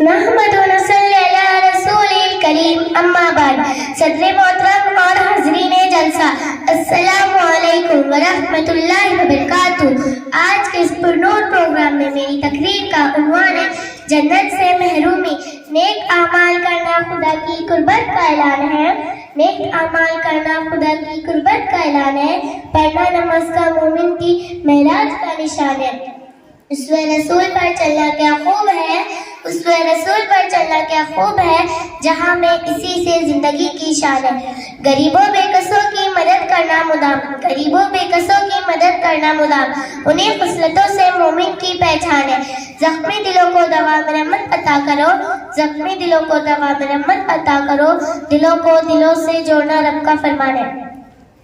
नहमदु व नसल्ली अला रसूलिल करीम, अम्मा बाद। सदर मोहतरम और हाज़रीन जलसा, अस्सलामु अलैकुम व रहमतुल्लाहि व बरकातुहू। आज के इस पुरनूर प्रोग्राम में मेरी तकरीर का उन्वान है जन्नत से महरूमी। नेक आमाल करना खुदा की कुर्बत का ऐलान है। नेक आमाल करना खुदा की कुर्बत का ऐलान है। पढ़ना नमाज का मोमिन की महराज का निशान है। उसवे रसूल पर चलना क्या खूब है, उसवे रसूल पर चलना क्या खूब है, जहाँ में इसी से जिंदगी की शान है। गरीबों बेकसों की मदद करना मुदाम, गरीबों बेकसों की मदद करना मुदाम, उन्हीं खुसलतों से मोमिन की पहचान है। जख्मी दिलों को दवा मरम्मत अता करो, जख्मी दिलों को दवा मरम्मत अता करो, दिलों को दिलों से जोड़ना रब का फरमान है।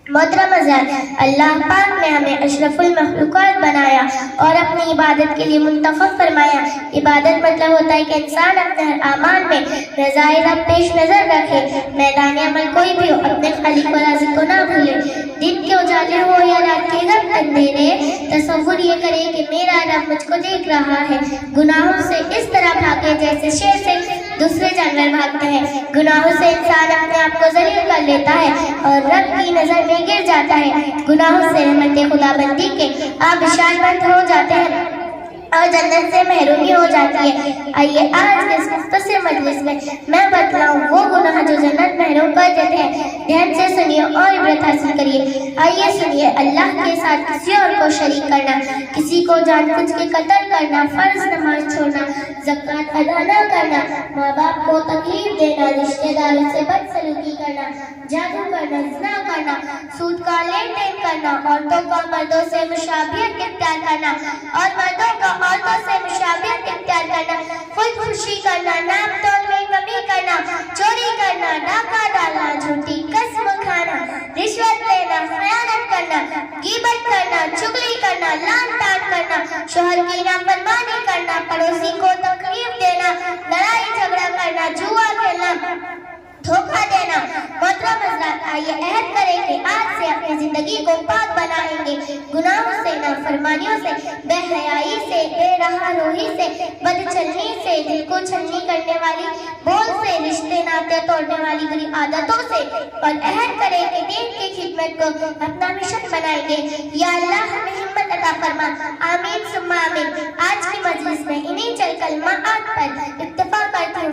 मोहतरम हज़रात, अल्लाह पाक ने हमें अशरफुल मखलूक़ात बनाया और अपनी इबादत के लिए मुंतखब फरमाया। इबादत मतलब होता है कि इंसान अपने हर आमाल में रज़ाए रब पेश नज़र रखे। मैदान अमल कोई भी हो, अपने खालिक व राज़िक को ना भूले। दिन के उजाले हो या रात के गम अंधेरे, तसव्वुर ये करे कि मेरा रब मुझको देख रहा है। गुनाहों से इस तरह भागे जैसे शेर से दूसरे जानवर भागते हैं। गुनाहों से इंसान अपने आप को ज़लील कर लेता है और रब की नज़र में गिर जाता है। गुनाहों से रहमत खुदाबंदी के आबिशारबंद हो जाते हैं और जन्नत से महरूमी हो जाती है। आइए आज के इस मुख्तसर मजलिस में मैं बतलाऊं वो गुनाह जो जन्नत महरूम कर देते हैं। ध्यान से सुनिए और इबरत हासिल करिए। आइए सुनिए। अल्लाह के साथ किसी और को शरीक करना, किसी को जानबूझ के कत्ल करना, फर्ज नमाज छोड़ना, ज़कात अदा न करना, माँ बाप को तकलीफ देना, रिश्तेदारों से बदसलूकी करना, जादू करना, ज़िना करना, सूद का लेन देन करना, औरतों का मर्दों से मुशाबियत इख्तियार करना और मर्दों का औरतों से मुशाबियत इख्तियार करना, खुदकुशी करना, नाप तोल में कमी करना, चोरी करना, डाका डालना, झूठी कसम खाना, रिश्वत लेना, खयानत करना, गीबत करना, चुगली करना, लान तान करना, शोहर की नाफरमानी करना, पड़ोसी को तकलीफ देना, लड़ाई झगड़ा करना, जुआ खेलना, धोखा देना। मोहतरम हज़रात, आइए अहद करें कि आज से अपनी जिंदगी को पाक बनाएंगे। गुनाहों से, नाफरमानियों से, बेहयाई से, बेरहमरोही से, बदचलनी से, दिल को छलनी करने वाली बोल से, रिश्ते नाते तोड़ने वाली बुरी आदतों से, और अहद करें कि दीन की खिदमत को अपना मिशन बनाएंगे। या अल्लाह हमें हिम्मत अता फरमा। आमीन सुम्मा आमीन। आज की मजलिस में इन्हीं चल कलमात पर इत्तफाक करती हूँ।